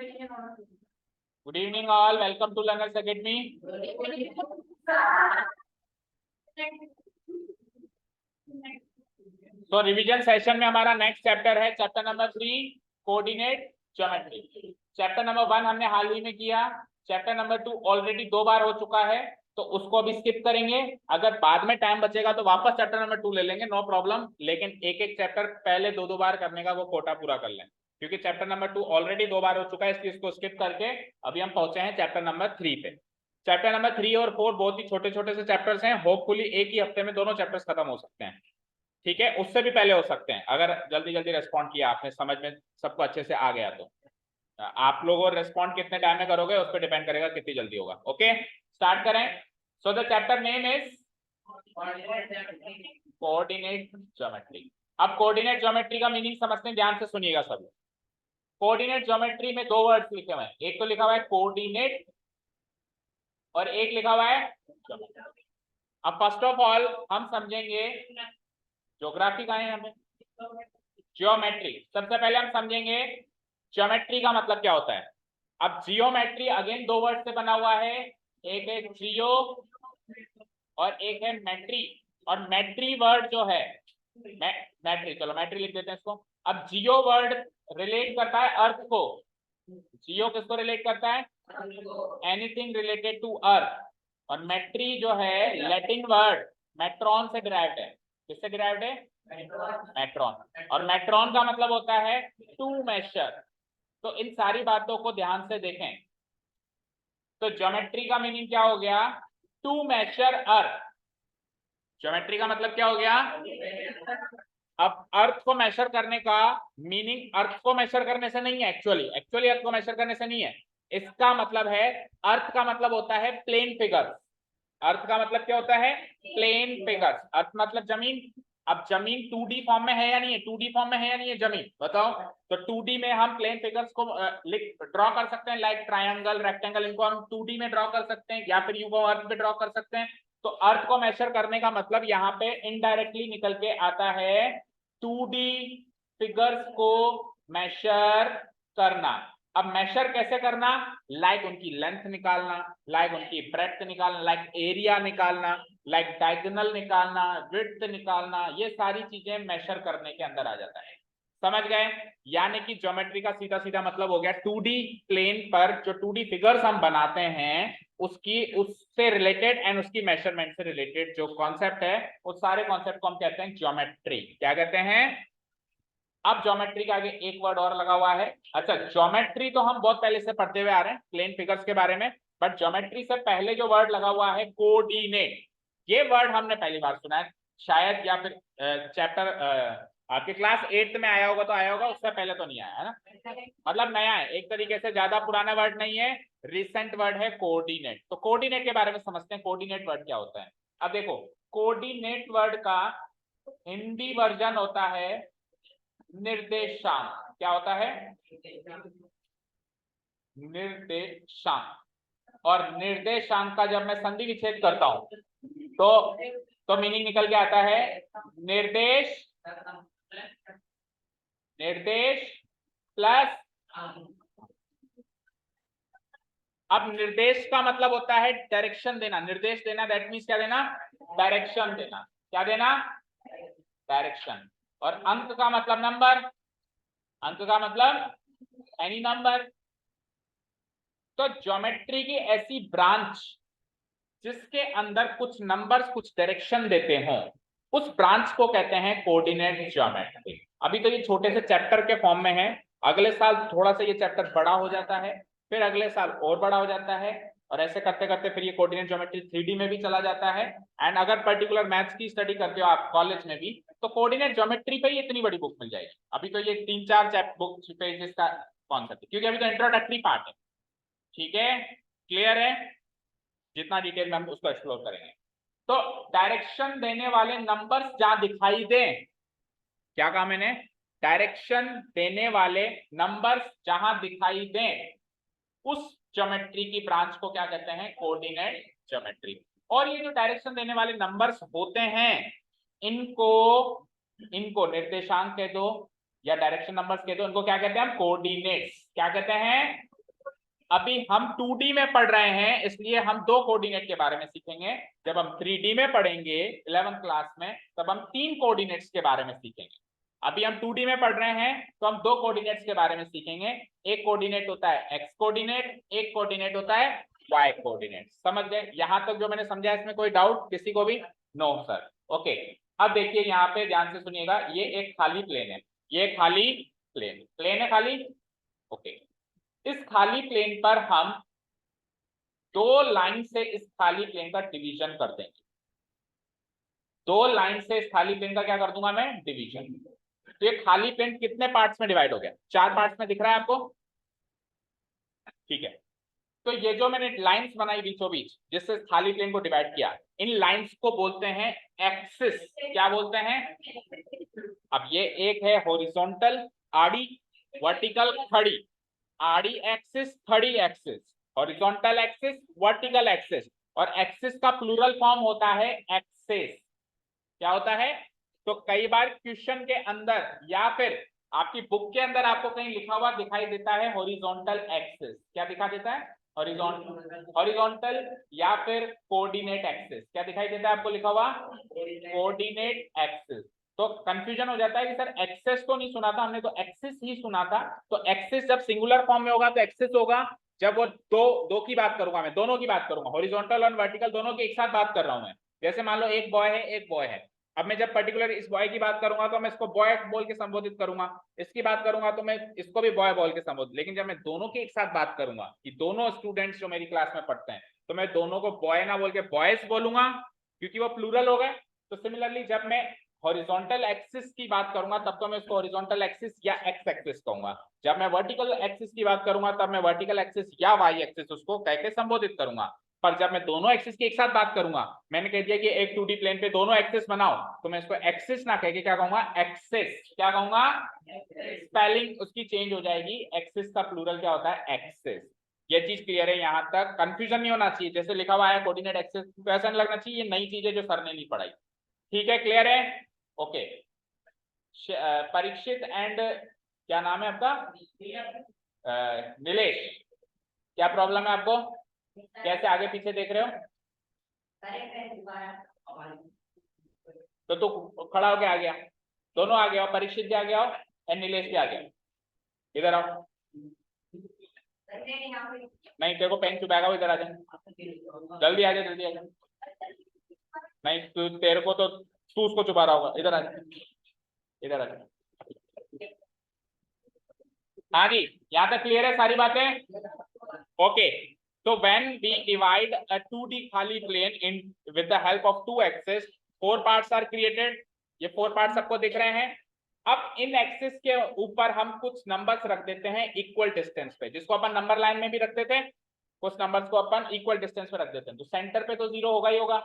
Good evening all, welcome to Learners Academy. तो revision session में हमारा नेक्स्ट चैप्टर है chapter number 3, coordinate geometry. Chapter number 1 हमने हाल ही में किया, चैप्टर नंबर 2 ऑलरेडी 2 बार हो चुका है, तो उसको अभी स्किप करेंगे। अगर बाद में टाइम बचेगा तो वापस चैप्टर नंबर 2 ले लेंगे, नो प्रॉब्लम। लेकिन एक एक चैप्टर पहले 2 बार करने का वो कोटा पूरा कर लें, क्योंकि चैप्टर नंबर 2 ऑलरेडी 2 बार हो चुका है, इसलिए इसको स्किप करके अभी हम पहुंचे हैं चैप्टर नंबर 3 पे। चैप्टर नंबर 3 और 4 बहुत ही छोटे छोटे से चैप्टर्स हैं, होपफुली एक ही हफ्ते में दोनों चैप्टर्स खत्म हो सकते हैं। ठीक है, उससे भी पहले हो सकते हैं अगर जल्दी जल्दी रेस्पॉन्ड किया आपने, समझ में सबको अच्छे से आ गया तो। आप लोग और रेस्पॉन्ड कितने टाइम में करोगे उस पर डिपेंड करेगा कितनी जल्दी होगा। ओके, स्टार्ट करें। So the chapter name is coordinate geometry. अब कोऑर्डिनेट ज्योमेट्री का मीनिंग समझते हैं, ध्यान से सुनिएगा सब। कोऑर्डिनेट ज्योमेट्री में 2 वर्ड्स लिखे हुए हैं, एक तो लिखा हुआ है कोऑर्डिनेट और एक लिखा हुआ है ज्योमेट्री। अब फर्स्ट ऑफ ऑल हम समझेंगे ज्योग्राफी का है, हमें ज्योमेट्री सबसे पहले हम समझेंगे ज्योमेट्री का मतलब क्या होता है। अब जियोमेट्री अगेन 2 वर्ड से बना हुआ है, एक है जियो और एक है मेट्री। और मेट्री वर्ड जो है मेट्री, चलो मेट्री लिख देते हैं इसको। अब जियो वर्ड रिलेट करता है अर्थ को, जियो किसको रिलेट करता है, एनीथिंग रिलेटेड टू अर्थ। और मेट्री जो है लैटिन वर्ड मेट्रॉन से डिराइव्ड है, किससे डिराइव्ड है, मेट्रॉन। और मेट्रॉन का मतलब होता है टू मेजर। तो इन सारी बातों को ध्यान से देखें। तो ज्योमेट्री का मीनिंग क्या हो गया, टू मेजर अर्थ। ज्योमेट्री का मतलब क्या हो गया, अब अर्थ को मेजर करने का मीनिंग अर्थ को मेजर करने से नहीं है, एक्चुअली अर्थ को मेजर करने से नहीं है। इसका मतलब है, अर्थ का मतलब होता है प्लेन फिगर्स। अर्थ का मतलब क्या होता है, प्लेन फिगर्स। अर्थ मतलब जमीन। अब जमीन 2D फॉर्म में है या नहीं है, 2D फॉर्म में है या नहीं है जमीन, बताओ। तो 2D में हम प्लेन फिगर्स को ड्रॉ कर सकते हैं, लाइक ट्रायंगल, रेक्टेंगल, इनको हम 2D में ड्रॉ कर सकते हैं, या फिर यूं अर्थ पे ड्रॉ कर सकते हैं। तो अर्थ को मेजर करने का मतलब यहाँ पे इनडायरेक्टली निकल के आता है 2D फिगर्स को मेजर करना। अब मेजर कैसे करना, लाइक उनकी लेंथ निकालना, लाइक उनकी ब्रेड्थ निकालना, लाइक एरिया निकालना, लाइक डायगोनल निकालना, विड्थ निकालना, ये सारी चीजें मेजर करने के अंदर आ जाता है। समझ गए, यानी कि ज्योमेट्री का सीधा सीधा मतलब हो गया 2D प्लेन पर जो 2D फिगर्स हम बनाते हैं उसकी, उससे रिलेटेड एंड उसकी मेजरमेंट से रिलेटेड जो कॉन्सेप्ट है, उस सारे कॉन्सेप्ट को हम कहते हैं ज्योमेट्री। क्या कहते हैं। अब ज्योमेट्री के आगे एक वर्ड और लगा हुआ है। अच्छा, ज्योमेट्री तो हम बहुत पहले से पढ़ते हुए आ रहे हैं प्लेन फिगर्स के बारे में, बट ज्योमेट्री से पहले जो वर्ड लगा हुआ है कोऑर्डिनेट, ये वर्ड हमने पहली बार सुना है शायद, या फिर चैप्टर आपके क्लास 8th में आया होगा तो आया होगा, उससे पहले तो नहीं आया है ना, मतलब नया है एक तरीके से, ज्यादा पुराना वर्ड नहीं है, रिसेंट वर्ड है कोऑर्डिनेट। तो कोऑर्डिनेट के बारे में समझते हैं, कोऑर्डिनेट वर्ड क्या होता है। अब देखो, कोऑर्डिनेट वर्ड का हिंदी वर्जन होता है निर्देशांक। क्या होता है, निर्देशांक। और निर्देशांक का जब मैं संधि विच्छेद करता हूं तो मीनिंग निकल के आता है निर्देश, निर्देश प्लस। अब निर्देश का मतलब होता है डायरेक्शन देना, निर्देश देना, दैट मीन्स क्या देना, डायरेक्शन देना। क्या देना, डायरेक्शन। और अंक का मतलब नंबर, अंक का मतलब एनी नंबर। तो ज्योमेट्री की ऐसी ब्रांच जिसके अंदर कुछ नंबर्स कुछ डायरेक्शन देते हों, उस ब्रांच को कहते हैं कोऑर्डिनेट ज्योमेट्री। अभी तो ये छोटे से चैप्टर के फॉर्म में है, अगले साल थोड़ा सा ये चैप्टर बड़ा हो जाता है, फिर अगले साल और बड़ा हो जाता है, और ऐसे करते करते फिर ये कोऑर्डिनेट ज्योमेट्री 3D में भी चला जाता है। एंड अगर पर्टिकुलर मैथ्स की स्टडी करते हो आप कॉलेज में भी, तो कोऑर्डिनेट ज्योमेट्री पे ही इतनी बड़ी बुक मिल जाएगी। अभी तो ये 3-4 बुक पेजेस का कॉन्सेप्ट है, क्योंकि अभी तो इंट्रोडक्टरी पार्ट है। ठीक है, क्लियर है, जितना डिटेल में हम उसको एक्सप्लोर करेंगे। तो डायरेक्शन देने वाले नंबर्स जहां दिखाई दें, क्या कहा मैंने, डायरेक्शन देने वाले नंबर्स जहां दिखाई दें, उस ज्योमेट्री की ब्रांच को क्या कहते हैं, कोऑर्डिनेट ज्योमेट्री। और ये जो डायरेक्शन देने वाले नंबर्स होते हैं, इनको इनको निर्देशांक कह दो या डायरेक्शन नंबर्स कह दो, इनको क्या कहते हैं हम, कोऑर्डिनेट्स। क्या कहते हैं, अभी हम 2D में पढ़ रहे हैं, इसलिए हम दो कोऑर्डिनेट के बारे में सीखेंगे। जब हम 3D में पढ़ेंगे 11th क्लास में, तब हम 3 कोऑर्डिनेट्स के बारे में सीखेंगे। अभी हम 2D में पढ़ रहे हैं तो हम दो कोऑर्डिनेट्स के बारे में सीखेंगे। एक कोऑर्डिनेट होता है एक्स कोऑर्डिनेट, एक कोऑर्डिनेट होता है वाई कोऑर्डिनेट। समझ गए? यहां तक जो मैंने समझा इसमें कोई डाउट किसी को भी? No sir. ओके, अब देखिए यहाँ पे ध्यान से सुनिएगा, ये एक खाली प्लेन है, ये खाली प्लेन है खाली। ओके, इस खाली प्लेन पर हम दो लाइन से इस खाली प्लेन का डिवीजन कर देंगे। दो लाइन से इस खाली प्लेन का क्या कर दूंगा मैं? डिवीजन। तो ये खाली प्लेन कितने पार्ट्स में डिवाइड हो गया? 4 पार्ट्स में दिख रहा है आपको? ठीक है, तो ये जो मैंने लाइंस बनाई बीचों बीच जिससे खाली प्लेन को डिवाइड किया, इन लाइंस को बोलते हैं एक्सिस। क्या बोलते हैं? अब ये एक है हॉरिजॉन्टल आड़ी, वर्टिकल खड़ी। आड़ी एक्सिस, खड़ी axis, horizontal axis, vertical axis. और एक्सिस का प्लूरल फॉर्म होता है एक्सेस। क्या होता है? तो कई बार क्वेश्चन के अंदर या फिर आपकी बुक के अंदर आपको कहीं लिखा हुआ दिखाई देता है हॉरिजॉन्टल एक्सिस। क्या दिखा देता है? हॉरिजॉन्टल या फिर कोऑर्डिनेट एक्सिस। क्या दिखाई देता है आपको लिखा हुआ? Coordinate axis. तो कंफ्यूजन हो जाता है कि सर एक्सेस तो नहीं सुना था हमने, तो एक्सिस ही सुना था। तो एक्सिस जब सिंगुलर फॉर्म में होगा तो एक्सिस होगा। जब वो दो की बात करूंगा मैं, दोनों की बात करूंगा, हॉरिजॉन्टल और वर्टिकल दोनों की एक साथ बात कर रहा हूं मैं। जैसे मान लो एक बॉय है एक बॉय है, अब मैं जब पर्टिकुलर इस बॉय की बात करूंगा तो मैं इसको बॉय बोल के संबोधित करूंगा, इसकी बात करूंगा तो मैं इसको भी बॉय बोल के संबोधित। लेकिन जब मैं दोनों की एक साथ बात करूंगा कि दोनों स्टूडेंट्स जो मेरी क्लास में पढ़ते हैं, तो मैं दोनों को बॉय ना बोल के बॉयज बोलूंगा क्योंकि वो प्लूरल हो गए। तो सिमिलरली जब मैं हॉरिजॉन्टल एक्सिस की बात करूंगा तब तो मैं उसको हॉरिजॉन्टल एक्सिस या एक्स एक्सिस कहूंगा। जब मैं वर्टिकल एक्सिस की बात करूंगा तब मैं वर्टिकल एक्सिस या वाई एक्सिस उसको कह के संबोधित करूंगा। पर जब मैं दोनों एक्सिस की एक साथ बात करूंगा, मैंने कह दिया कि एक 2D प्लेन पे दोनों एक्सिस बनाओ, तो मैं इसको एक्सिस ना कह के क्या कहूंगा? एक्सिस। क्या कहूंगा? स्पेलिंग उसकी चेंज हो जाएगी। एक्सिस का प्लूरल क्या होता है? एक्सिस। ये चीज क्लियर है? यहां तक कंफ्यूजन नहीं होना चाहिए। जैसे लिखा हुआ है कोऑर्डिनेट एक्सिस, तो ऐसा नहीं लगना चाहिए ये नई चीजें जो सर ने नहीं पढ़ाई। ठीक है, क्लियर है? ओके, परीक्षित एंड क्या नाम है आपका? नीलेश, क्या प्रॉब्लम है आपको? कैसे आगे पीछे देख रहे हो? तो तू खड़ा होके आ गया, दोनों आ गया, परीक्षित भी आ गया हो एंड नीलेश भी आ गया। इधर आओ। नहीं, तेरे को पेन चुपाएगा वो, इधर आ जा, जल्दी आ जा, जल्दी आ जा। नहीं तेरे को तो तू उसको चुपा रहा होगा। इधर आ जा, इधर आ जा। हाँ जी, यहाँ तक क्लियर है सारी बातें? ओके, तो when we divide a 2D खाली plane in with the help of 2 axes, 4 parts are created। ये 4 parts सबको दिख रहे हैं। अब इन एक्सिस के ऊपर हम कुछ नंबर्स रख देते हैं इक्वल डिस्टेंस पे, जिसको अपन नंबर लाइन में भी रखते थे, कुछ नंबर्स को अपन इक्वल डिस्टेंस पे रख देते हैं। तो सेंटर पे तो 0 होगा ही होगा।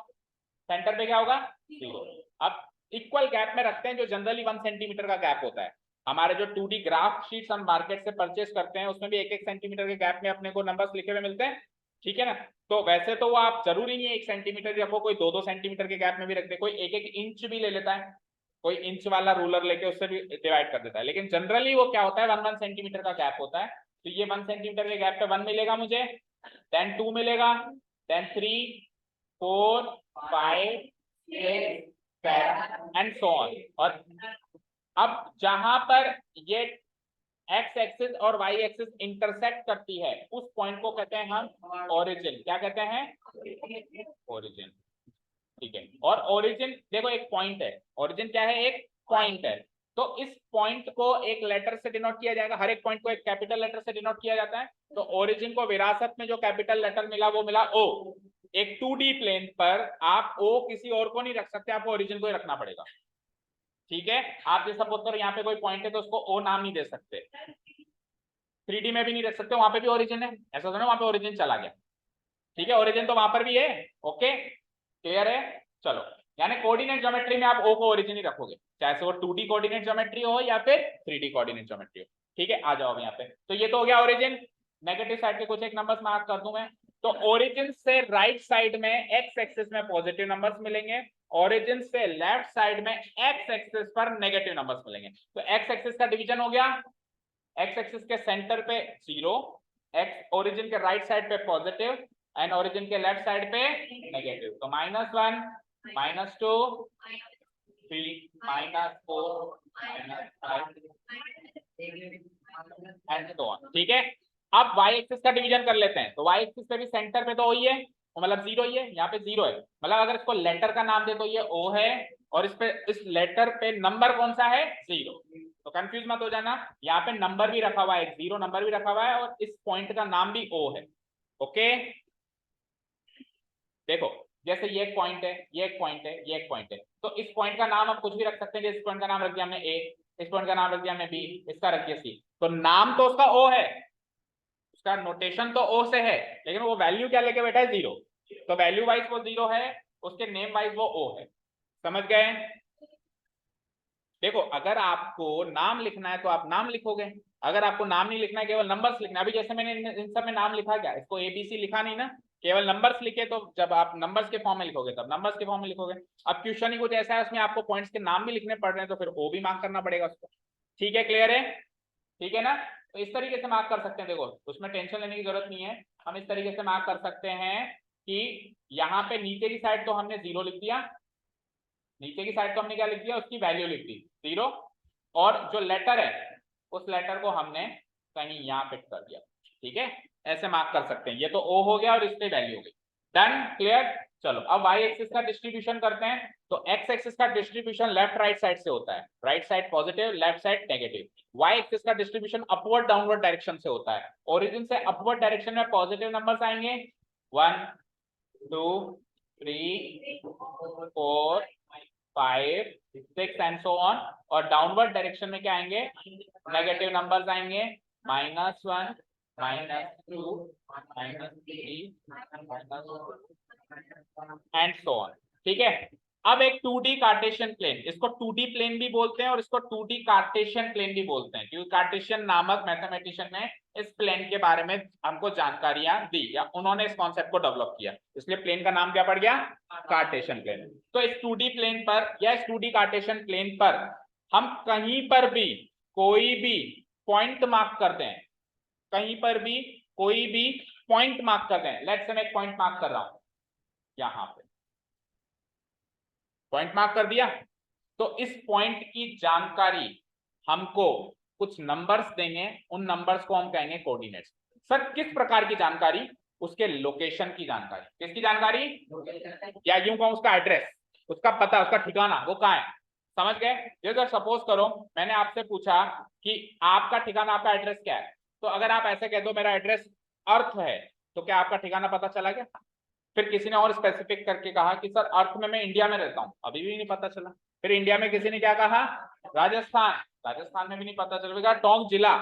सेंटर पे क्या होगा? 0। अब इक्वल गैप में रखते हैं जो जनरली 1 सेंटीमीटर का गैप होता है। हमारे जो 2D ग्राफ शीट्स हम मार्केट से परचेस करते हैं उसमें भी 1-1 सेंटीमीटर के गैप में अपने को नंबर्स लिखे हुए मिलते हैं। ठीक है ना? तो वैसे तो वो आप जरूरी नहीं है 1 सेंटीमीटर रखो, कोई 2-2 सेंटीमीटर के गैप में भी रखते, कोई 1-1 इंच भी ले लेता है, कोई इंच वाला रूलर लेके उससे भी डिवाइड कर देता है। लेकिन जनरली वो क्या होता है 1-1 सेंटीमीटर का गैप होता है। तो ये 1 सेंटीमीटर के गैप पे 1 मिलेगा मुझे, देन 2 मिलेगा, देन 3, 4, 5, 6, 7 एंड सो ऑन। और अब जहां पर ये एक्स एक्सिस और वाई एक्सिस इंटरसेक्ट करती है उस पॉइंट को कहते हैं हम ओरिजिन। क्या कहते हैं? ओरिजिन। ठीक है, और ओरिजिन देखो एक पॉइंट है, ओरिजिन क्या है? एक पॉइंट है। तो इस पॉइंट को एक लेटर से डिनोट किया जाएगा, हर एक पॉइंट को एक कैपिटल लेटर से डिनोट किया जाता है। तो ओरिजिन को विरासत में जो कैपिटल लेटर मिला वो मिला ओ। एक 2D प्लेन पर आप ओ किसी और को नहीं रख सकते, आपको ओरिजिन को ही रखना पड़ेगा। ठीक है, आप जैसा बोलते यहाँ पे कोई पॉइंट है तो उसको ओ नाम नहीं दे सकते, 3D में भी नहीं रख सकते, वहां पे भी ओरिजिन है, ऐसा तो ना वहां पे ओरिजिन चला गया। ठीक है, ओरिजिन तो वहां पर भी है। ओके, क्लियर है? चलो, यानी कोऑर्डिनेट ज्योमेट्री में आप ओ को ओरिजिन ही रखोगे, चाहे से वो 2D कोऑर्डिनेट ज्योमेट्री हो या फिर 3D कोऑर्डिनेट ज्योमेट्री हो। ठीक है, आ जाओ अब यहाँ पे। तो ये तो हो गया ओरिजिन। नेगेटिव साइड के कुछ एक नंबर्स मार्क कर दूं मैं। तो ओरिजिन से राइट साइड में एक्स एक्सिस में पॉजिटिव नंबर्स मिलेंगे, ओरिजिन से लेफ्ट साइड में एक्स एक्सिस पर नेगेटिव नंबर्स मिलेंगे। तो एक्स एक्सिस का डिवीजन हो गया, एक्स एक्सिस के सेंटर पे 0, एक्स ओरिजिन के राइट साइड पे पॉजिटिव एंड ओरिजिन के लेफ्ट साइड पे नेगेटिव, तो -1 -2 3 -4 -5 एंड सो ऑन। ठीक है, अब वाई एक्सिस का डिवीजन कर लेते हैं। तो वाई एक्सिस पे भी सेंटर पे तो वही है, मतलब 0 ही है, यहाँ पे 0 है, मतलब अगर इसको लेटर का नाम दे तो ये ओ है, और इस पे इस लेटर पे नंबर कौन सा है 0, तो कंफ्यूज मत हो जाना, यहाँ पे नंबर भी रखा हुआ है, 0 नंबर भी रखा हुआ है, और इस पॉइंट का नाम भी ओ है। ओके, देखो जैसे ये एक पॉइंट है, ये एक पॉइंट है, ये एक पॉइंट है, तो इस पॉइंट का नाम हम कुछ भी रख सकते हैं। इस पॉइंट का नाम रख दिया हमने ए, इस पॉइंट का नाम रख दिया हमने बी, इसका रख दिया सी, तो नाम तो उसका ओ है, उसका नोटेशन तो ओ से है, लेकिन वो वैल्यू क्या लेके बैठा है 0, तो वैल्यू वाइज वो 0 है, उसके नेम वाइज वो ओ है। समझ गए? देखो अगर आपको नाम लिखना है तो आप नाम लिखोगे, अगर आपको नाम नहीं लिखना है, केवल नंबर्स लिखना है, अभी जैसे मैंने इन सब में नाम लिखा, क्या इसको एबीसी लिखा नहीं ना, केवल नंबर्स लिखे, तो जब आप नंबर्स के फॉर्म में लिखोगे तब नंबर्स के फॉर्म में लिखोगे। अब क्वेश्चन ही कुछ ऐसा है, उसमें आपको पॉइंट्स के नाम भी लिखने पड़ रहे हैं, तो फिर ओ भी मार्क करना पड़ेगा उसको। ठीक है, क्लियर है? ठीक है ना, तो इस तरीके से मार्क कर सकते हैं। देखो उसमें टेंशन लेने की जरूरत नहीं है, हम इस तरीके से मार्क कर सकते हैं कि यहाँ पे नीचे की साइड तो हमने 0 लिख दिया, नीचे की साइड तो हमने क्या लिख दिया, उसकी वैल्यू लिख दी 0, और जो लेटर है उस लेटर को हमने कहीं यहाँ फिट कर दिया। ठीक है, ऐसे मार्क कर सकते हैं। ये तो ओ हो गया और इस पे वैल्यू हो गई। Done, clear? चलो अब वाई एक्सिस का डिस्ट्रीब्यूशन करते हैं। तो एक्स एक्सिस का डिस्ट्रीब्यूशन लेफ्ट राइट साइड से होता है, right side positive, left side negative. Y axis का डिस्ट्रीब्यूशन अपवर्ड डाउनवर्ड डायरेक्शन से होता है। ओरिजिन से अपवर्ड डायरेक्शन में पॉजिटिव नंबर्स आएंगे 1 2 3 4 5 6 एंड सो ऑन, और डाउनवर्ड डायरेक्शन में क्या आएंगे, नेगेटिव नंबर्स आएंगे -1 -2 -3 एंड सो ऑन। ठीक है, अब एक 2D कार्टेशियन प्लेन, इसको 2D प्लेन भी बोलते हैं और इसको 2D कार्टेशियन प्लेन भी बोलते हैं, क्योंकि कार्टेशियन नामक मैथमेटिशियन ने इस प्लेन के बारे में हमको जानकारियां दी, या उन्होंने इस कॉन्सेप्ट को डेवलप किया, इसलिए प्लेन का नाम क्या पड़ गया, कार्टेशियन प्लेन। तो इस 2D प्लेन पर या इस 2D कार्टेशियन प्लेन पर हम कहीं पर भी कोई भी पॉइंट मार्क कर दें, कहीं पर भी कोई भी पॉइंट मार्क कर दें, लेट्स से मैं एक पॉइंट मार्क कर रहा हूं, यहां पे पॉइंट मार्क कर दिया, तो इस पॉइंट की जानकारी हमको कुछ नंबर्स देंगे, उन नंबर्स को हम कहेंगे कोऑर्डिनेट्स। सर किस प्रकार की जानकारी? उसके लोकेशन की जानकारी। किसकी जानकारी? या यूं कहूं उसका एड्रेस, उसका पता, उसका ठिकाना, वो कहाँ है। समझ गए? जैसे सपोज करो मैंने आपसे पूछा कि आपका ठिकाना, आपका एड्रेस क्या है, तो अगर आप ऐसे कह दो मेरा एड्रेस अर्थ है, तो क्या आपका ठिकाना पता चला गया? फिर किसी ने और स्पेसिफिक करके कहा कि सर अर्थ में मैं इंडिया में रहता हूँ, अभी भी नहीं पता चला। फिर इंडिया में किसी ने क्या कहा, राजस्थान, राजस्थान में भी नहीं पता चला। टोंक जिला,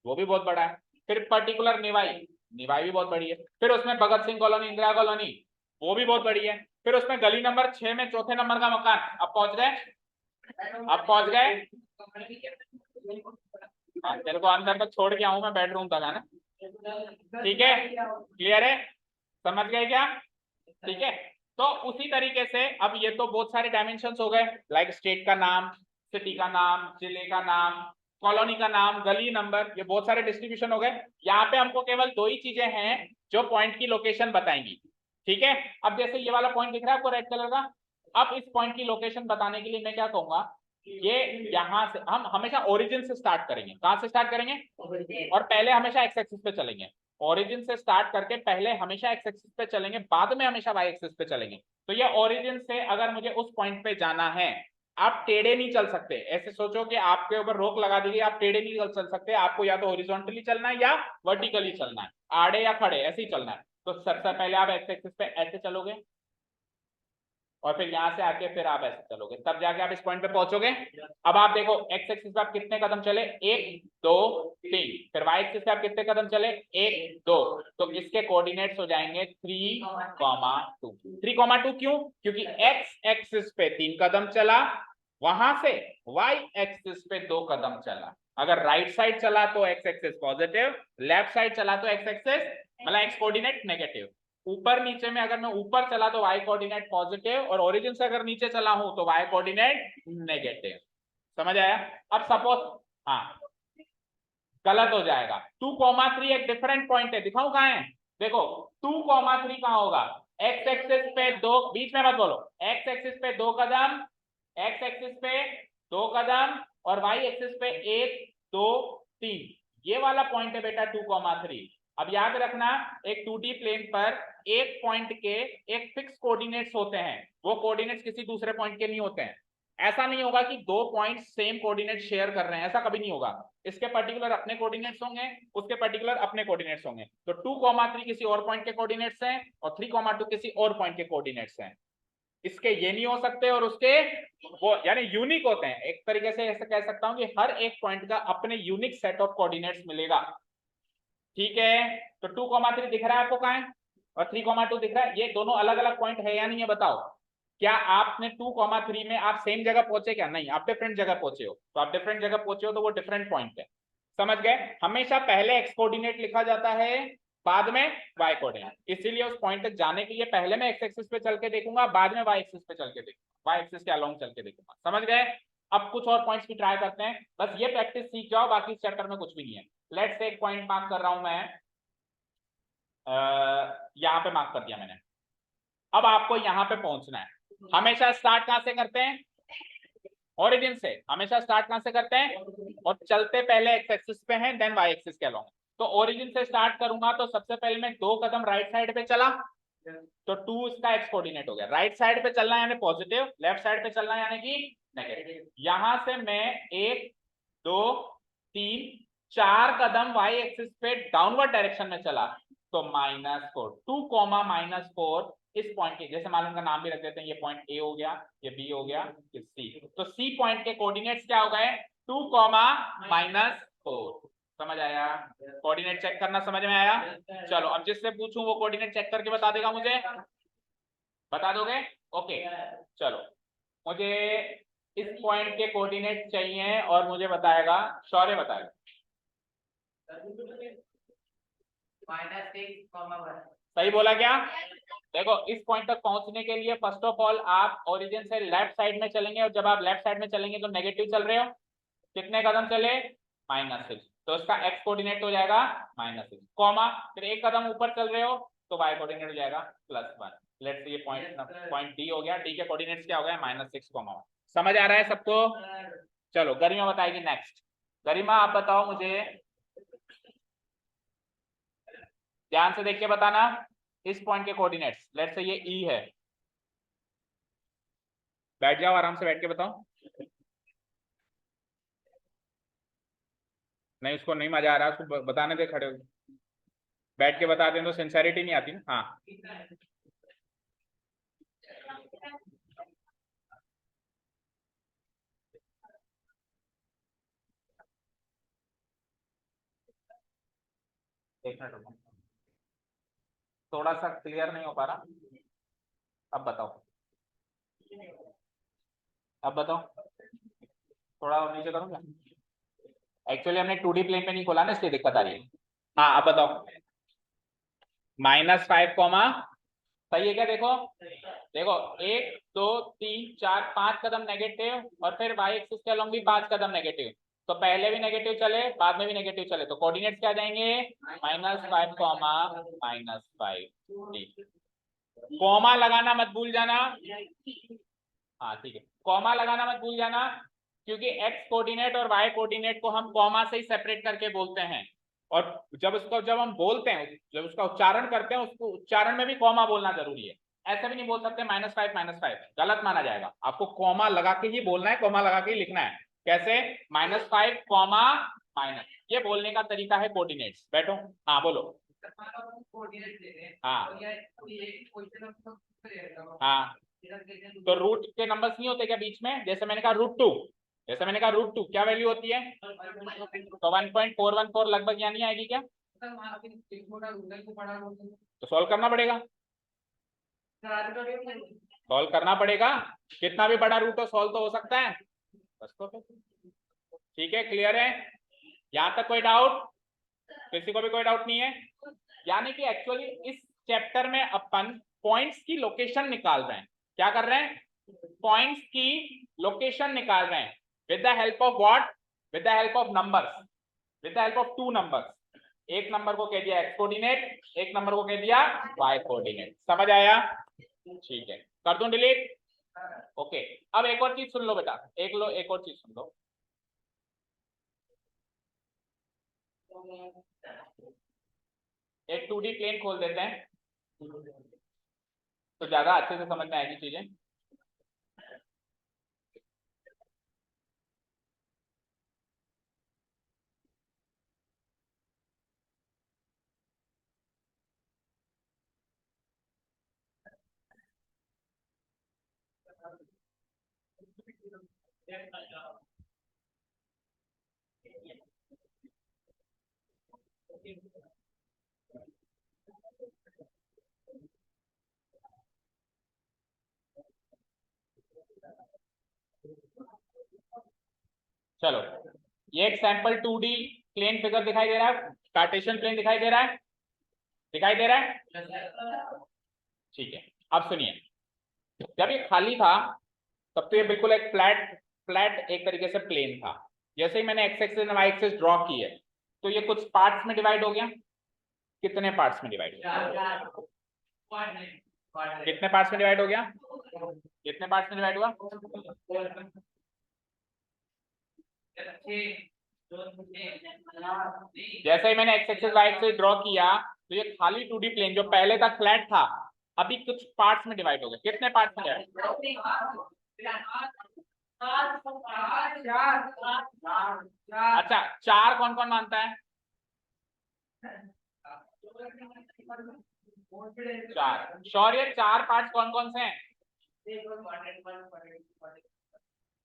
वो भी बहुत बड़ा है। फिर पर्टिकुलर निवाई, निवाई भी बहुत बड़ी है। फिर उसमें भगत सिंह कॉलोनी, इंदिरा कॉलोनी, वो भी बहुत बड़ी है। फिर उसमें गली नंबर 6 में चौथे नंबर का मकान, अब पहुंच गए, अब पहुंच गए। तेरे को अंदर तक छोड़ के आऊं मैं, बेडरूम तक, है ना? ठीक है, क्लियर है? समझ गए क्या? ठीक है, तो उसी तरीके से अब ये तो बहुत सारे डायमेंशंस हो गए, लाइक स्टेट का नाम, सिटी का नाम, जिले का नाम, कॉलोनी का नाम, गली नंबर, ये बहुत सारे डिस्ट्रीब्यूशन हो गए। यहाँ पे हमको केवल 2 ही चीजें हैं जो पॉइंट की लोकेशन बताएंगी। ठीक है, अब जैसे ये वाला पॉइंट दिख रहा है आपको रेड कलर का, अब इस पॉइंट की लोकेशन बताने के लिए मैं क्या कहूंगा, ये यहां से हम हमेशा ओरिजिन से स्टार्ट करेंगे। कहां से स्टार्ट करेंगे? और पहले हमेशा एक्स एक्सिस पे चलेंगे, ओरिजिन से स्टार्ट करके पहले हमेशा एक्स एक्सिस पे चलेंगे, बाद में हमेशा वाई एक्सिस पे चलेंगे। तो ये ओरिजिन से अगर मुझे उस पॉइंट पे जाना है, आप टेढ़े नहीं चल सकते। ऐसे सोचो कि आपके ऊपर रोक लगा दी गई, आप टेढ़े नहीं चल सकते, आपको या तो हॉरिजॉन्टली चलना है या वर्टिकली चलना है, आड़े या खड़े, ऐसे ही चलना है। तो सबसे पहले आप एक्स एक्सिस पे ऐसे चलोगे, और फिर यहां से आके फिर आप ऐसे चलोगे, तब जाके आप इस पॉइंट पे पहुंचोगे। अब आप देखो एक्स एक्सिस पे आप कितने कदम चले, 1 2 3, फिर वाई एक्सिस पे आप कितने कदम चले, 1 2, तो इसके कोऑर्डिनेट्स हो जाएंगे 3,2। 3,2 क्यों? क्योंकि एक्स एक्सिस पे 3 कदम चला, वहां से वाई एक्सिस पे 2 कदम चला। अगर राइट साइड चला तो X axis positive, left side चला तो एक्स एक्सिस मतलब एक्स कोऑर्डिनेट नेगेटिव। ऊपर नीचे में अगर मैं ऊपर चला तो वाई कोऑर्डिनेट पॉजिटिव, और ओरिजिन से अगर नीचे चला हूं तो वाई कोऑर्डिनेट नेगेटिव। समझ आया? अब सपोज, हाँ गलत हो जाएगा। 2,3 एक डिफरेंट पॉइंट है, दिखाऊं कहाँ है? देखो 2,3 कहाँ होगा? एक्स एक्सिस पे दो, बीच में मत बोलो, एक्स एक्सिस पे 2 कदम, एक्स एक्सिस पे 2 कदम और वाई एक्सिस पे 1 2 3, ये वाला पॉइंट है बेटा 2,3। अब याद रखना एक 2D प्लेन पर एक पॉइंट के एक फिक्स कोऑर्डिनेट्स होते हैं, वो कोऑर्डिनेट्स किसी दूसरे पॉइंट के नहीं होते हैं। ऐसा नहीं होगा कि दो पॉइंट सेम कोऑर्डिनेट शेयर कर रहे हैं, ऐसा कभी नहीं होगा। इसके पर्टिकुलर अपने कोऑर्डिनेट्स होंगे, उसके पर्टिकुलर अपने कोऑर्डिनेट्स होंगे। तो 2,3 किसी और पॉइंट के कोऑर्डिनेट्स हैं और 3,2 किसी और पॉइंट के कोऑर्डिनेट्स हैं। इसके ये नहीं हो सकते और उसके वो, यानी यूनिक होते हैं। एक तरीके से ऐसे कह सकता हूं कि हर एक पॉइंट का अपने यूनिक सेट ऑफ कोऑर्डिनेट्स मिलेगा। ठीक है, तो 2,3 दिख रहा है आपको कहाँ है और 3,2 दिख रहा है, ये दोनों अलग अलग पॉइंट है या नहीं है बताओ? क्या आपने 2,3 में आप सेम जगह पहुंचे? क्या नहीं, आप डिफरेंट जगह पहुंचे हो। तो आप डिफरेंट जगह पहुंचे हो तो वो डिफरेंट पॉइंट है। समझ गए? हमेशा पहले एक्स कोऑर्डिनेट लिखा जाता है, बाद में वाई कोऑर्डिनेट। इसीलिए उस पॉइंट तक जाने के लिए पहले मैं एक्स एक्सिस पे चल के देखूंगा, बाद में वाई एक्सिस पे चल के देखूंगा, वाई एक्सिस के अलोंग चल के देखूंगा। समझ गए? अब कुछ और पॉइंट्स भी ट्राई करते हैं, बस ये प्रैक्टिस सीख जाओ, बाकी इस चैप्टर में कुछ भी नहीं है। लेट्स से एक पॉइंट मार्क कर रहा हूं मैं, यहां पे मार्क कर दिया मैंने। अब आपको यहां पे पहुंचना है। हमेशा स्टार्ट कहां से करते हैं? ओरिजिन से। हमेशा स्टार्ट कहां से करते हैं? और चलते पहले एक्स एक्सिस पे हैं, देन वाई एक्सिस के अलोंग। तो ओरिजिन से स्टार्ट करूंगा तो सबसे पहले मैं 2 कदम राइट साइड पे चला, तो 2 इसका एक्स कोऑर्डिनेट हो गया। राइट साइड पे चलना यानी पॉजिटिव, लेफ्ट साइड पे चलना यानी कि नेगेटिव। यहां से मैं 1 2 3 4 कदम वाई एक्सिस पे डाउनवर्ड डायरेक्शन में चला, तो -4, 2 -4 इस पॉइंट के, जैसे मालूम का नाम भी रख देते हैं, ये पॉइंट ए हो गया, ये बी हो गया, ये सी। तो सी पॉइंट के कोऑर्डिनेट्स क्या हो गए? 2, -4। समझ आया? कोऑर्डिनेट चेक करना समझ में आया? चलो अब जिससे पूछूं वो कोऑर्डिनेट चेक करके बता देगा मुझे, बता दोगे? ओके चलो, मुझे इस पॉइंट के कोऑर्डिनेट चाहिए और मुझे बताएगा, शौर्य बताएगा। -6, सही बोला क्या? देखो इस पॉइंट तक पहुंचने के लिए फर्स्ट ऑफ ऑल आप ओरिजिन से लेफ्ट साइड में चलेंगे, और जब आप लेफ्ट साइड में चलेंगे तो नेगेटिव चल रहे हो, कितने कदम चले? -6, तो इसका एक्स कोऑर्डिनेट हो जाएगा -6, कॉमा फिर एक कदम ऊपर चल रहे हो तो वाई कोऑर्डिनेट हो जाएगा +1। लेट्स ये पॉइंट डी हो गया, डी के कोऑर्डिनेट्स क्या हो गया? -6, समझ आ रहा है सबको? चलो गरिमा बताएगी नेक्स्ट। गरिमा आप बताओ मुझे, ध्यान से देख के बताना इस पॉइंट के कोऑर्डिनेट्स। लेट्स से ये ई है, बैठ जाओ आराम से, बैठ के बताओ। नहीं उसको नहीं मजा आ रहा, उसको बताने दे, खड़े हो बैठ के बता दें तो सिंसेरिटी नहीं आती ना। हाँ देखना, थोड़ा सा क्लियर नहीं हो पा रहा, अब बताओ, अब बताओ, थोड़ा और नीचे करूँ क्या? एक्चुअली हमने 2D प्लेन पे नहीं खोला ना, इसलिए दिक्कत आ रही है। हाँ अब बताओ, -5, सही है क्या? देखो देखो 1 2 3 4 5 कदम नेगेटिव और फिर वाई एक्सिस के अलोंग भी 5 कदम नेगेटिव, तो पहले भी नेगेटिव चले बाद में भी नेगेटिव चले, तो कोऑर्डिनेट्स क्या जाएंगे? -5, -5। ठीक, कॉमा लगाना मत भूल जाना। हाँ ठीक है, कॉमा लगाना मत भूल जाना, क्योंकि एक्स कोऑर्डिनेट और वाई कोऑर्डिनेट को हम कॉमा से ही सेपरेट करके बोलते हैं। और जब हम बोलते हैं, जब उसका उच्चारण करते हैं, उसको उच्चारण में भी कॉमा बोलना जरूरी है। ऐसे भी नहीं बोल सकते -5 -5, गलत माना जाएगा। आपको कॉमा लगा के ही बोलना है, कॉमा लगा के ही लिखना है। कैसे? -5, ये बोलने का तरीका है कोऑर्डिनेट्स। बैठो, हाँ बोलो। हाँ हाँ, तो रूट के नंबर्स नहीं होते क्या बीच में? जैसे मैंने कहा √2, जैसे मैंने कहा √2 क्या वैल्यू होती है? तो 1.414 लगभग यहाँ नहीं आएगी क्या? तो सॉल्व करना पड़ेगा, सॉल्व करना पड़ेगा। कितना भी बड़ा रूट हो सॉल्व तो हो सकता है बस। तो ठीक है, क्लियर है? यहाँ तक कोई डाउट? किसी को भी कोई डाउट नहीं है? यानी कि एक्चुअली इस चैप्टर में अपन पॉइंट्स की लोकेशन निकाल रहे हैं। क्या कर रहे हैं? पॉइंट्स की लोकेशन निकाल रहे हैं। With the help of what? With the help of numbers. With the help of two numbers. एक नंबर को कह दिया एक्स कोऑर्डिनेट, एक नंबर को कह दिया वाई कोऑर्डिनेट। समझ आया? ठीक है, कर दूं डिलीट? ओके, अब एक और चीज सुन लो बेटा, एक और चीज सुन लो। एक 2D प्लेन खोल देते हैं तो ज्यादा अच्छे से समझ में आएगी चीजें। चलो, ये एक सैंपल 2D प्लेन फिगर दिखाई दे रहा है, कार्टेशियन प्लेन दिखाई दे रहा है, दिखाई दे रहा है? ठीक है, अब सुनिए, जब ये खाली था तब तो ये बिल्कुल एक फ्लैट फ्लैट एक तरीके से प्लेन था। जैसे ही मैंने एक्स एक्सिस और वाई एक्सिस ड्रॉ की है तो ये कुछ पार्ट्स में डिवाइड हो गया। कितने पार्ट्स में डिवाइड हो गया? कितने पार्ट्स में डिवाइड हो गया? कितने पार्ट्स में डिवाइड हुआ? जैसे ही मैंने X axis Y axis draw किया तो ये खाली 2D प्लेन जो पहले तक फ्लैट था अभी कुछ पार्ट्स में डिवाइड हो गया। कितने पार्ट्स में डिवाइड? अच्छा, चार कौन कौन मानता है? चार श्योर? ये चार पार्ट्स कौन कौन से हैं?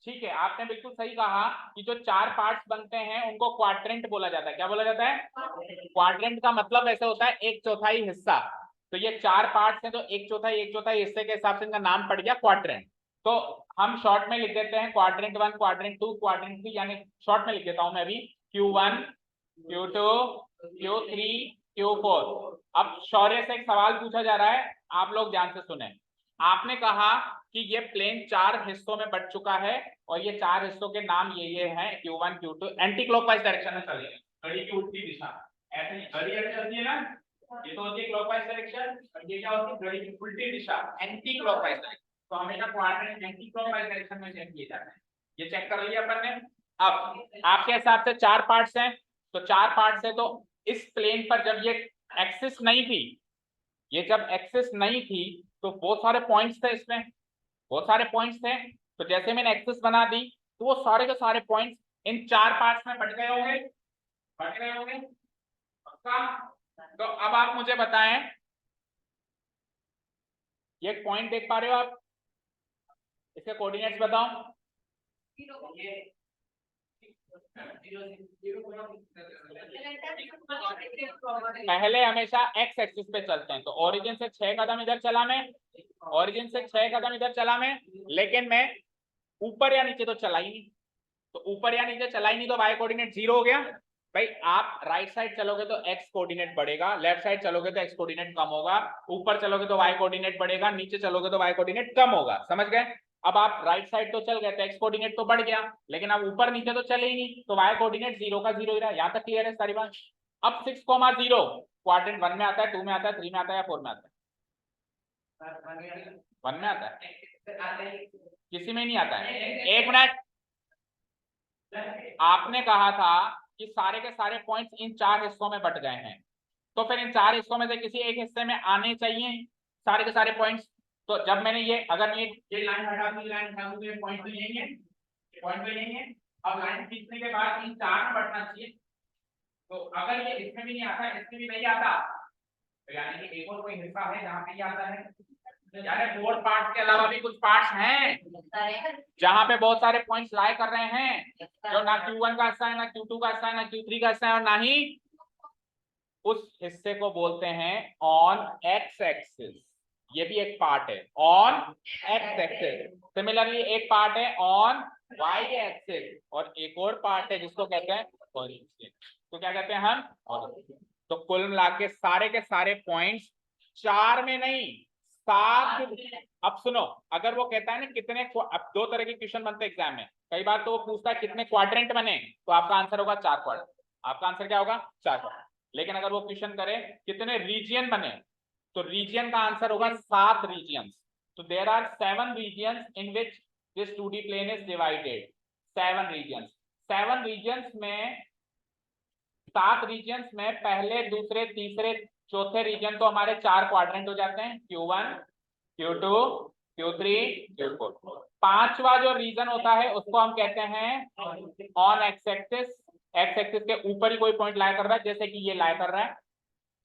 ठीक है, आपने बिल्कुल सही कहा कि जो चार पार्ट्स बनते हैं उनको क्वाड्रेंट बोला जाता है। क्या बोला जाता है? क्वाड्रेंट का मतलब ऐसे होता है एक चौथाई हिस्सा। तो ये चार पार्ट्स हैं तो एक चौथाई हिस्से के हिसाब से इनका नाम पड़ गया क्वाड्रेंट। तो हम शॉर्ट में लिख देते हैं क्वाड्रेंट 1, क्वाड्रेंट 2, क्वाड्रेंट 3, यानी शॉर्ट में लिख देता हूं मैं अभी Q1, Q2, Q3, Q4। अब शौर्य से एक सवाल पूछा जा रहा है, आप लोग ध्यान से सुने। आपने कहा कि ये प्लेन चार हिस्सों में बट चुका है और ये चार हिस्सों के नाम ये हैं Q1, Q2। Anti clockwise direction में चल रही है, घड़ी की उल्टी दिशा। ऐसे ही घड़ी ऐसे चलती है ना, ये तो होती है क्लॉकवाइज डायरेक्शन और ये क्या होती है? घड़ी की उल्टी दिशा, एंटी क्लॉकवाइज डायरेक्शन। तो हमेशा क्वाड्रेंट एंटी क्लॉकवाइज डायरेक्शन में चेक किए जाते हैं। ये चेक कर लिया अपन ने। अब आपके हिसाब से चार पार्ट्स हैं, तो चार पार्ट्स है तो इस प्लेन पर जब ये एक्सिस नहीं थी, ये जब एक्सिस नहीं थी तो बहुत सारे पॉइंट्स थे इसमें, बहुत सारे पॉइंट्स थे। तो जैसे मैंने एक्सिस बना दी तो वो सारे के सारे पॉइंट्स इन चार पार्ट्स में बट गए होंगे, बट गए होंगे पक्का? तो अब आप मुझे बताएं, ये पॉइंट देख पा रहे हो आप? इसके कोऑर्डिनेट्स बताओ। पहले हमेशा एक्स एक्सिस पे चलते हैं, तो ओरिजिन से 6 कदम इधर चला मैं, ओरिजिन से 6 कदम इधर चला मैं, लेकिन मैं ऊपर या नीचे तो चला ही नहीं। तो ऊपर या नीचे चला ही नहीं तो वाई कोऑर्डिनेट 0 हो गया। भाई आप राइट साइड चलोगे तो एक्स कोऑर्डिनेट बढ़ेगा, लेफ्ट साइड चलोगे तो एक्स कोऑर्डिनेट कम होगा, ऊपर चलोगे तो वाई कोऑर्डिनेट बढ़ेगा, नीचे चलोगे तो वाई कोऑर्डिनेट कम होगा। समझ गए? अब आप राइट साइड तो चल गए तो एक्स कोऑर्डिनेट तो बढ़ गया, लेकिन अब ऊपर नीचे तो चले ही नहीं, तो वाई कोऑर्डिनेट 0 का 0 ही रहा। यहाँ तक क्लियर है सारी बात? अब 6,0 क्वाड्रेंट 1 में आता है, 2 में आता है, 3 में आता है या 4 में आता है? 1 में आता है, किसी में नहीं आता है। एक मिनट, आपने कहा था कि सारे के सारे पॉइंट्स इन चार हिस्सों में बट गए हैं, तो फिर इन चार हिस्सों में से किसी एक हिस्से में आने चाहिए सारे के सारे पॉइंट्स। तो जब मैंने ये अगर ये लाइन हटा दूं, लाइन हटा दूं, ये पॉइंट तो यही है, पॉइंट तो यही है। अब लाइन खींचने के बाद इन चार में बटना चाहिए। तो अगर ये इसमें भी नहीं आता, इसमें भी नहीं आता, तो यानी कि एक और कोई हिस्सा है जहां पे ये आता है। यानी 4 पार्ट्स के अलावा भी कुछ पार्ट्स हैं जहां पे बहुत सारे पॉइंट्स लाई कर रहे हैं, जो ना Q1 का हिस्सा है, ना Q2 का हिस्सा है, ना Q3 का हिस्सा है, और ना ही उस हिस्से को बोलते हैं ऑन एक्स एक्सिस। ये भी एक पार्ट है ऑन एक्स एक्सिस। सिमिलरली एक पार्ट है ऑन वाई एक्सिस और एक और पार्ट है जिसको कहते हैं ओरिजिन। तो क्या कहते हैं हम? ओरिजिन। तो कुल मिला के सारे पॉइंट्स चार में नहीं, 7। अब सुनो, अगर वो कहता है ना कितने, अब दो तरह के क्वेश्चन बनते हैं एग्जाम में। कई बार तो वो पूछता है कितने क्वाड्रेंट बने, तो आपका आंसर होगा 4 क्वाड्रेंट। आपका आंसर क्या होगा 4। लेकिन अगर वो क्वेश्चन करे कितने रीजियन बने, तो रीजियन का आंसर होगा 7 रीजियंस। तो there are 7 regions in which this 2D plane is divided. 7 regions, 7 regions में 7 रीजियंस में पहले दूसरे तीसरे चौथे रीजन तो हमारे 4 क्वाड्रेंट हो जाते हैं, Q1 Q2 Q3 Q4। पांचवा जो रीजन होता है उसको हम कहते हैं on X axis. X axis के ऊपर ही कोई पॉइंट लाई कर रहा है, जैसे कि ये लाई कर रहा है।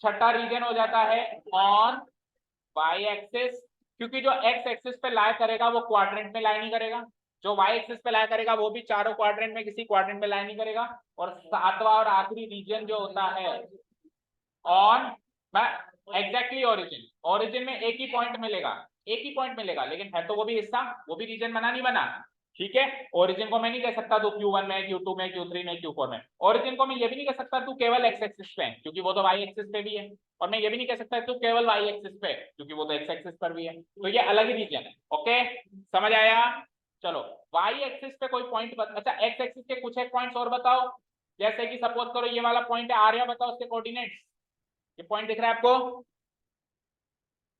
छठा रीजन हो जाता है ऑन वाई एक्सिस, क्योंकि जो एक्स एक्सिस पे लाई करेगा वो क्वाड्रेंट में लाई नहीं करेगा, जो वाई एक्सिस पे लाई करेगा वो भी चारों क्वाड्रेंट में किसी क्वाड्रेंट में लाई नहीं करेगा। और सातवां और आखिरी रीजन जो होता है ऑन एग्जैक्टली ओरिजिन। ओरिजिन में एक ही पॉइंट मिलेगा, एक ही पॉइंट मिलेगा, लेकिन है तो वो भी हिस्सा, वो भी रीजन बना नहीं बना। ठीक है, ओरिजिन को मैं नहीं कह सकता तू Q1 में Q2 में Q3 में Q4 में। ओरिजिन को मैं ये भी नहीं कह सकता तू केवल एक्स एक्सिस पे है, क्योंकि वो तो वाई एक्सिस पे भी है। और मैं ये भी नहीं कह सकता तू केवल वाई एक्सिस पे है, क्योंकि वो तो एक्स एक्सिस पर भी है। तो ये अलग ही रीजन है। ओके, समझ आया? चलो, वाई एक्सिस पे कोई पॉइंट अच्छा एक्स एक्सिस के कुछ एक पॉइंट्स और बताओ। जैसे कि सपोज करो ये वाला पॉइंट है आर्या, बताओ उसके कोऑर्डिनेट्स। ये पॉइंट दिख रहा है आपको,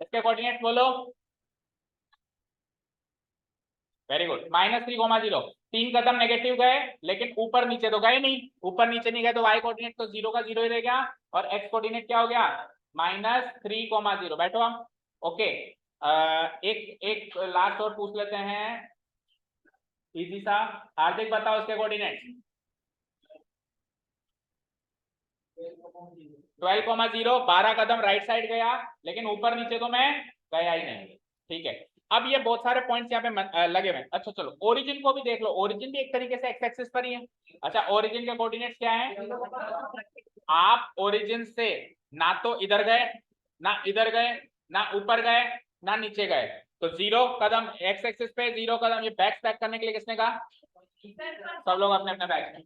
इसके कोऑर्डिनेट्स बोलो। Very good, -3,0। 3 कदम नेगेटिव गए, लेकिन ऊपर नीचे तो गए नहीं। ऊपर नीचे नहीं गए तो वाई कोऑर्डिनेट तो 0 का 0 ही रह गया, और एक्स कोऑर्डिनेट क्या हो गया -3,0। बैठो हम। ओके, एक एक लास्ट और पूछ लेते हैं, इजी सा। हार्दिक बताओ उसके कोऑर्डिनेट्स। 12,0। 12 कदम राइट साइड गया, लेकिन ऊपर नीचे तो मैं गया ही नहीं। ठीक है, अब ये बहुत सारे पॉइंट्स यहाँ पे लगे हुए। अच्छा चलो, ओरिजिन को भी देख लो। ओरिजिन भी एक तरीके से एक्स एक्सिस पर ही है। अच्छा, ओरिजिन के कोऑर्डिनेट्स क्या हैं? आप ओरिजिन से ना तो इधर गए, ना इधर गए, ना ऊपर गए, ना नीचे गए, तो 0 कदम एक्स एक्सिस पे, 0 कदम। ये बैक पैक करने के लिए किसने कहा? सब लोग अपने अपने बैग।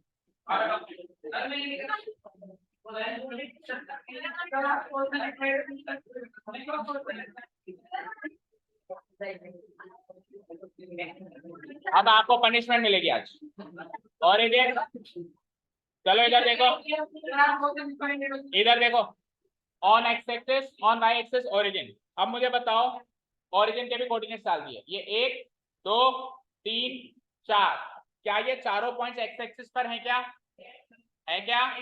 अब आपको पनिशमेंट मिलेगी आज। और इधर चलो, इधर देखो, इधर देखो, on X axis, on Y axis, origin. अब मुझे बताओ, ओरिजिन के भी कोऑर्डिनेट्स डाल दिए। ये 1 2 3 4, क्या ये चारों पॉइंट्स एक्स एक्सिस पर हैं? क्या है? क्या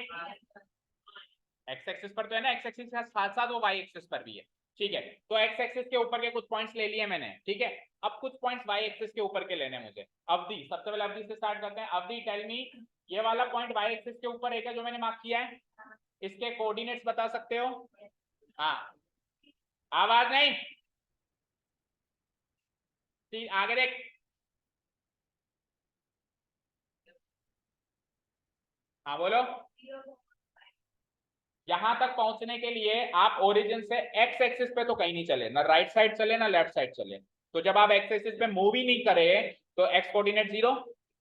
एक्स एक्सिस पर तो है ना? एक्स एक्सिस के साथ साथ वो वाई एक्सिस पर भी है। ठीक है, तो एक्स एक्सिस के ऊपर के कुछ पॉइंट्स ले लिए मैंने। ठीक है, अब कुछ पॉइंट्स वाई एक्सिस के ऊपर के लेने मुझे। अवधि, सबसे पहले अवधि से स्टार्ट करते हैं। अवधि, टेल मी, ये वाला पॉइंट वाई एक्सिस के ऊपर है क्या जो मैंने मार्क किया है? इसके कोऑर्डिनेट्स बता सकते हो? हाँ, आवाज नहीं, आगे देख। हाँ बोलो। यहां तक पहुंचने के लिए आप ओरिजिन से एक्स एक्सिस पे तो कहीं नहीं चले, ना राइट साइड चले ना लेफ्ट साइड चले। तो जब आप एक्स एक्सिस पे मूव ही नहीं करे तो एक्स कोऑर्डिनेट 0।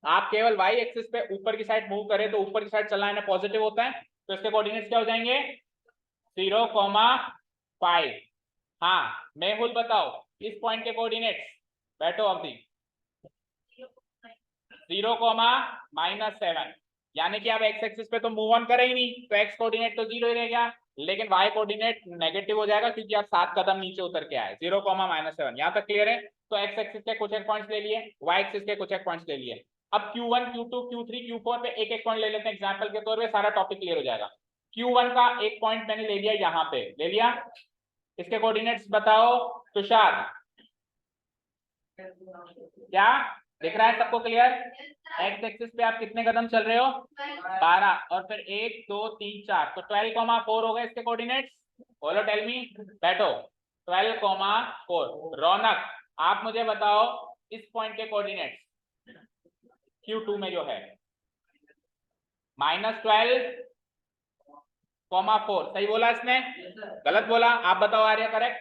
आप केवल वाई एक्सिस पे ऊपर की साइड मूव करें तो ऊपर की साइड चलना है ना, पॉजिटिव होता है, तो इसके कोऑर्डिनेट्स क्या हो जाएंगे? 0,5। हाँ मेहुल बताओ इस पॉइंट के कोऑर्डिनेट्स। बैठो अवधि। 0,-7, यानी कि आप एक्स एक्सिस पे तो मूव ऑन करे ही नहीं, तो एक्स कोऑर्डिनेट तो 0 ही रह गया, लेकिन वाई कोऑर्डिनेट नेगेटिव हो जाएगा क्योंकि आप 7 कदम नीचे उतर के आए। 0,-7, यहाँ तक क्लियर है? तो एक्स एक्सिस के कुछ एक पॉइंट्स ले लिए, वाई एक्सिस के कुछ एक पॉइंट्स ले लिए। अब Q1 Q2 Q3 Q4 पे एक एक पॉइंट ले लेते हैं एग्जाम्पल के तौर पे, सारा टॉपिक क्लियर हो जाएगा। Q1 का एक पॉइंट मैंने ले लिया, यहाँ पे ले लिया। इसके कोऑर्डिनेट्स बताओ तुषार। क्या दिख रहा है सबको? क्लियर? एक्स एक्सिस पे आप कितने कदम चल रहे हो? 12, और फिर 1 2 3 4, तो 12,4 हो गए इसके कोऑर्डिनेट्स। बोलो, टेल मी। बैठो, 12,4। रौनक, आप मुझे बताओ इस पॉइंट के कोऑर्डिनेट्स Q2 में जो है -12,4। सही बोला इसने? गलत बोला? आप बताओ आर्या, करेक्ट?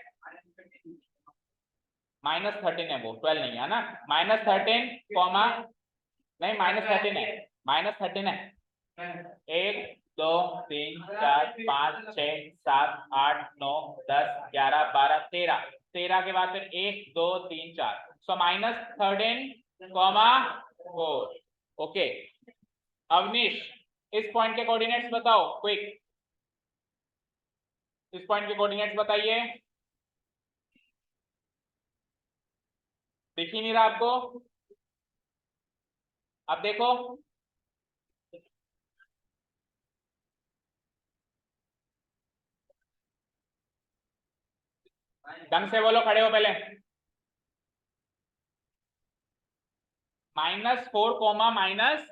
-13 है वो, 12 नहीं है ना। -13, नहीं -13 है, -13 है। 1 2 3 4 5 6 7 8 9 10 11 12 13। 13 के बाद फिर 1 2 3 4, सो -13,4। ओके, अवनीश इस पॉइंट के कोऑर्डिनेट्स बताओ क्विक, इस पॉइंट के कोऑर्डिनेट्स बताइए। दिख ही नहीं रहा आपको? अब देखो, ढंग से बोलो, खड़े हो पहले। -4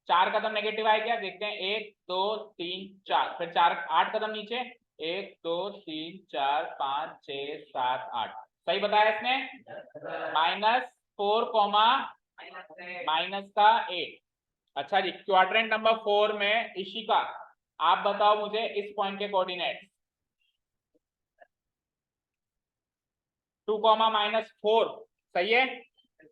चार कदम नेगेटिव आए क्या, देखते हैं। 1 2 3 4, फिर 4 8 कदम नीचे। 1 2 3 4 5 6 7 8। सही बताया इसने। -4 माइनस का 8। अच्छा जी, क्वाड्रेंट नंबर 4 में इशिका, आप बताओ मुझे इस पॉइंट के कोऑर्डिनेट। 2 -4 सही है।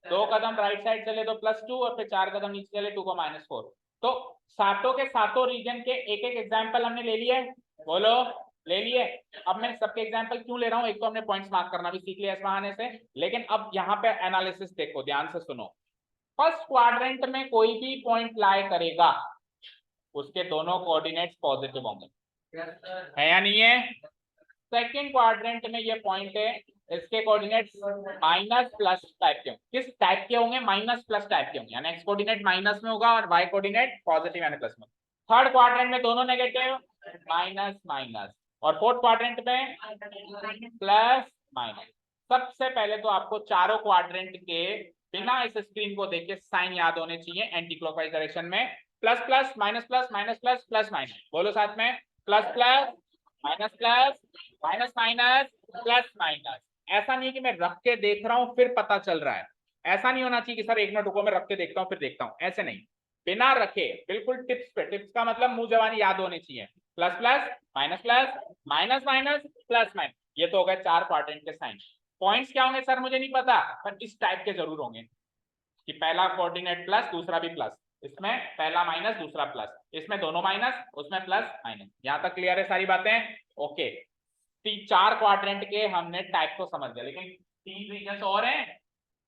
2 कदम राइट साइड चले तो +2 और फिर 4 कदम नीचे चले 2 -4। तो सातों के सातों रीजन के एक एक एग्जाम्पल हमने ले लिए। बोलो, ले लिए। अब मैं सबके एग्जाम्पल क्यों ले रहा हूं, एक तो हमने पॉइंट्स मार्क करना भी सीख लिया इस बहाने से, लेकिन अब यहाँ पे एनालिसिस देखो, ध्यान से सुनो। फर्स्ट क्वाड्रेंट में कोई भी पॉइंट लाई करेगा, उसके दोनों कोऑर्डिनेट्स पॉजिटिव होंगे, है या नहीं है? सेकेंड क्वाड्रेंट में ये पॉइंट है, इसके कोऑर्डिनेट्स माइनस प्लस टाइप के होंगे। किस टाइप के होंगे? माइनस प्लस टाइप के होंगे, यानी एक्स कोऑर्डिनेट माइनस में होगा और वाई कोऑर्डिनेट पॉजिटिव यानी प्लस में। थर्ड क्वाड्रेंट में दोनों नेगेटिव, माइनस माइनस, और फोर्थ क्वाड्रेंट में प्लस माइनस। सबसे पहले तो आपको चारों क्वाड्रेंट के बिना इस स्क्रीन को देख के साइन याद होने चाहिए एंटी क्लॉकवाइज डायरेक्शन में। Plus plus minus plus minus plus plus minus, बोलो साथ में। Plus plus minus plus minus minus plus minus. ऐसा नहीं है कि मैं रख के देख रहा हूं फिर पता चल रहा है, ऐसा नहीं होना चाहिए कि सर 1 मिनट रुको मैं रख के देखता हूं फिर देखता हूं, ऐसे नहीं। बिना रखे बिल्कुल टिप्स पे, टिप्स का मतलब मुंह जबानी याद होनी चाहिए। Plus plus minus minus minus plus minus, ये तो हो गए 4 क्वाड्रेंट के साइन। पॉइंट्स क्या होंगे सर मुझे नहीं पता, पर इस टाइप के जरूर होंगे कि पहला कोऑर्डिनेट प्लस दूसरा भी प्लस, इसमें पहला माइनस दूसरा प्लस, इसमें दोनों माइनस उसमें प्लस माइनस। यहां तक क्लियर है सारी बातें? ओके। 4 क्वाड्रेंट के हमने टाइप को समझ लिया, लेकिन 3 रीजन और हैं।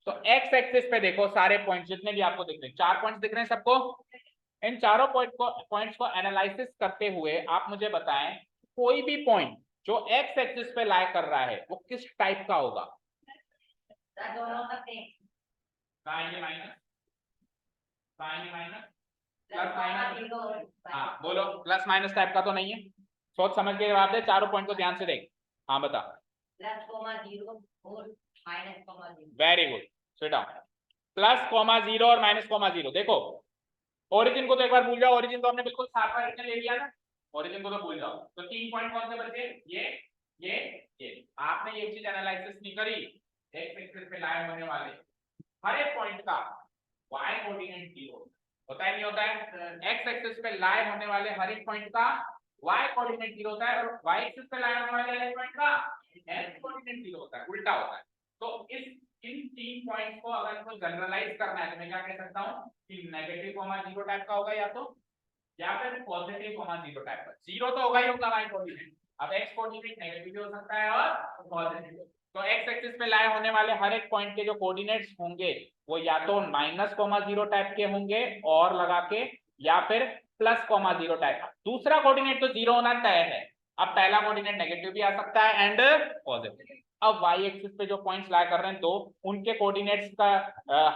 तो एक्स एक्सिस पे देखो सारे पॉइंट जितने भी आपको दिख रहे हैं, 4 पॉइंट्स दिख रहे हैं सबको। इन चारों पॉइंट्स को एनालिसिस करते हुए आप मुझे बताएं, कोई भी पॉइंट जो एक्स एक्सिस पे लाई कर रहा है वो किस टाइप का होगा? माइनस प्लस माइनस, हाँ बोलो। प्लस माइनस टाइप का तो नहीं है? सोच समझ के जवाब दे, चारों पॉइंट को ध्यान से देख। हाँ बता। Very good, sit down. +0 और -0, देखो ओरिजिन को तो एक बार भूल जाओ, ओरिजिन तो हमने बिल्कुल साफ ले लिया ना, ओरिजिन को तो भूल जाओ। तो 3 पॉइंट कौन से बचे? ये आपने ये चीज एनालिसिस नहीं करी। एक एक्सिस पे लाइन होने वाले हर एक पॉइंट का y कोऑर्डिनेट 0 होता है, नहीं होता है? x एक्सिस पे लाइन होने वाले हर एक पॉइंट का y कोऑर्डिनेट 0 होता है, और y एक्सिस पे लाइन होने वाले हर एक पॉइंट का x कोऑर्डिनेट 0 होता है, उल्टा होता है। तो इन 3 पॉइंट्स को अगर इसको जनरलाइज करना है तो मैं क्या कह सकता हूं कि -0 टाइप का होगा, या फिर +0 टाइप का। 0 तो होगा ही होगा y कोऑर्डिनेट, अब x कोऑर्डिनेट नेगेटिव भी हो सकता है और पॉजिटिव। तो x एक्सिस पे लाए होने वाले हर एक पॉइंट के जो कोऑर्डिनेट्स होंगे वो या तो -0 टाइप के होंगे और लगा के, या फिर +0 टाइप का। दूसरा कोऑर्डिनेट तो 0 होना तय है, अब पहला कोऑर्डिनेट नेगेटिव भी आ सकता है एंड पॉजिटिव। अब y एक्सिस पे जो पॉइंट्स लाया कर रहे हैं, तो उनके कोऑर्डिनेट्स का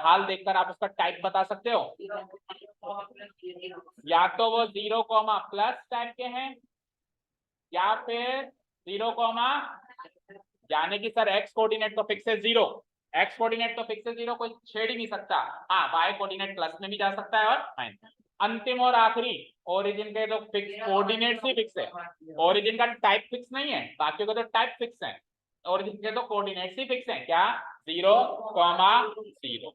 हाल देखकर आप उसका टाइप बता सकते हो। या तो वो 0, प्लस टाइप के हैं, या फिर 0, यानी कि सर x कोऑर्डिनेट तो फिक्स है 0, x कोऑर्डिनेट तो फिक्स है 0, कोई छेड़ ही नहीं सकता। हाँ, y कोऑर्डिनेट प्लस में भी जा सकता है और माइनस। अंतिम और आखिरी, ओरिजिन के तो फिक्स कोऑर्डिनेट्स ही फिक्स है, ओरिजिन का टाइप फिक्स नहीं है, बाकियों का तो टाइप फिक्स है, ओरिजिन के तो कोऑर्डिनेट्स ही फिक्स है। क्या? 0, 0।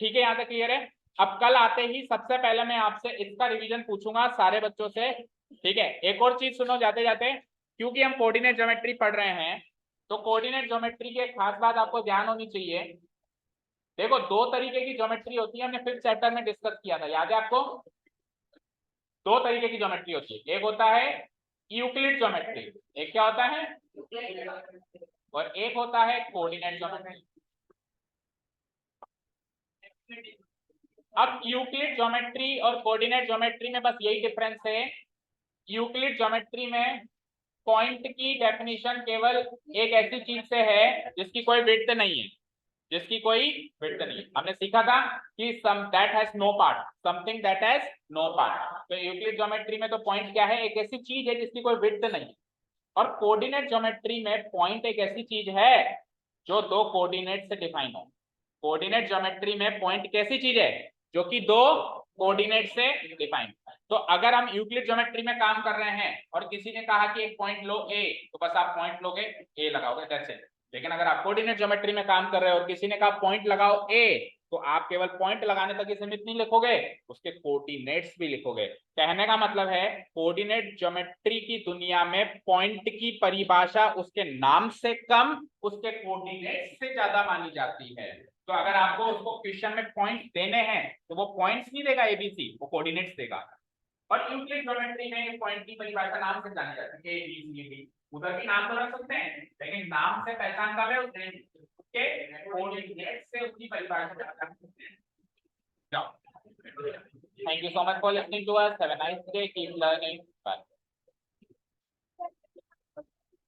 ठीक है, यहाँ तक क्लियर है? अब कल आते ही सबसे पहले मैं आपसे इसका रिवीजन पूछूंगा सारे बच्चों से, ठीक है? एक और चीज सुनो जाते जाते, क्योंकि हम कोऑर्डिनेट ज्योमेट्री पढ़ रहे हैं, तो कोऑर्डिनेट ज्योमेट्री की एक खास बात आपको ध्यान होनी चाहिए। देखो, 2 तरीके की ज्योमेट्री होती है, हमने 5th चैप्टर में डिस्कस किया था, याद है आपको? 2 तरीके की ज्योमेट्री होती है, एक होता है यूक्लिड ज्योमेट्री, एक क्या होता है, और एक होता है कोऑर्डिनेट ज्योमेट्री। अब यूक्लिड ज्योमेट्री और कोऑर्डिनेट ज्योमेट्री में बस यही डिफरेंस है। यूक्लिड ज्योमेट्री में पॉइंट की डेफिनेशन केवल एक ऐसी चीज से है जिसकी कोई विड्थ नहीं है, जिसकी कोई विड्थ नहीं है। हमने सीखा था कि some that has no part, something that has no part. तो यूक्लिड ज्योमेट्री में तो पॉइंट क्या है, एक ऐसी चीज है जिसकी कोई विड्थ नहीं है। और कोऑर्डिनेट ज्योमेट्री में पॉइंट एक ऐसी चीज है जो दो कोऑर्डिनेट से डिफाइन हो। कोऑर्डिनेट ज्योमेट्री में पॉइंट कैसी चीज है, जो कि दो कोऑर्डिनेट से डिफाइन। तो अगर हम यूक्लिड ज्योमेट्री में काम कर रहे हैं और किसी ने कहा कि एक पॉइंट लो ए, तो बस आप पॉइंट लोगे, ए लगाओगे, दैट्स इट। लेकिन अगर आप कोऑर्डिनेट ज्योमेट्री में काम कर रहे हो और किसी ने कहा पॉइंट लगाओ ए, तो आप केवल पॉइंट लगाने तक ही सीमित नहीं लिखोगे, उसके कोऑर्डिनेट्स भी लिखोगे। कहने का मतलब है कोऑर्डिनेट ज्योमेट्री की दुनिया में पॉइंट की परिभाषा उसके नाम से कम उसके कोऑर्डिनेट्स से ज्यादा मानी जाती है। तो अगर आपको उसको क्वेश्चन में पॉइंट्स देने हैं तो वो पॉइंट्स नहीं देगा एबीसी, वो कोऑर्डिनेट्स देगा। और यूक्लिड ज्योमेट्री में पॉइंट की परिभाषा नाम से जानी जाती है, ए बी सी डी। उधर भी नाम तो रख सकते हैं, लेकिन नाम से पहचान कर रहे हो उसके कोऑर्डिनेट्स से उसकी परिभाषा जान सकते हैं। जाओ, thank you so much for listening to us, have a nice day, keep learning, bye.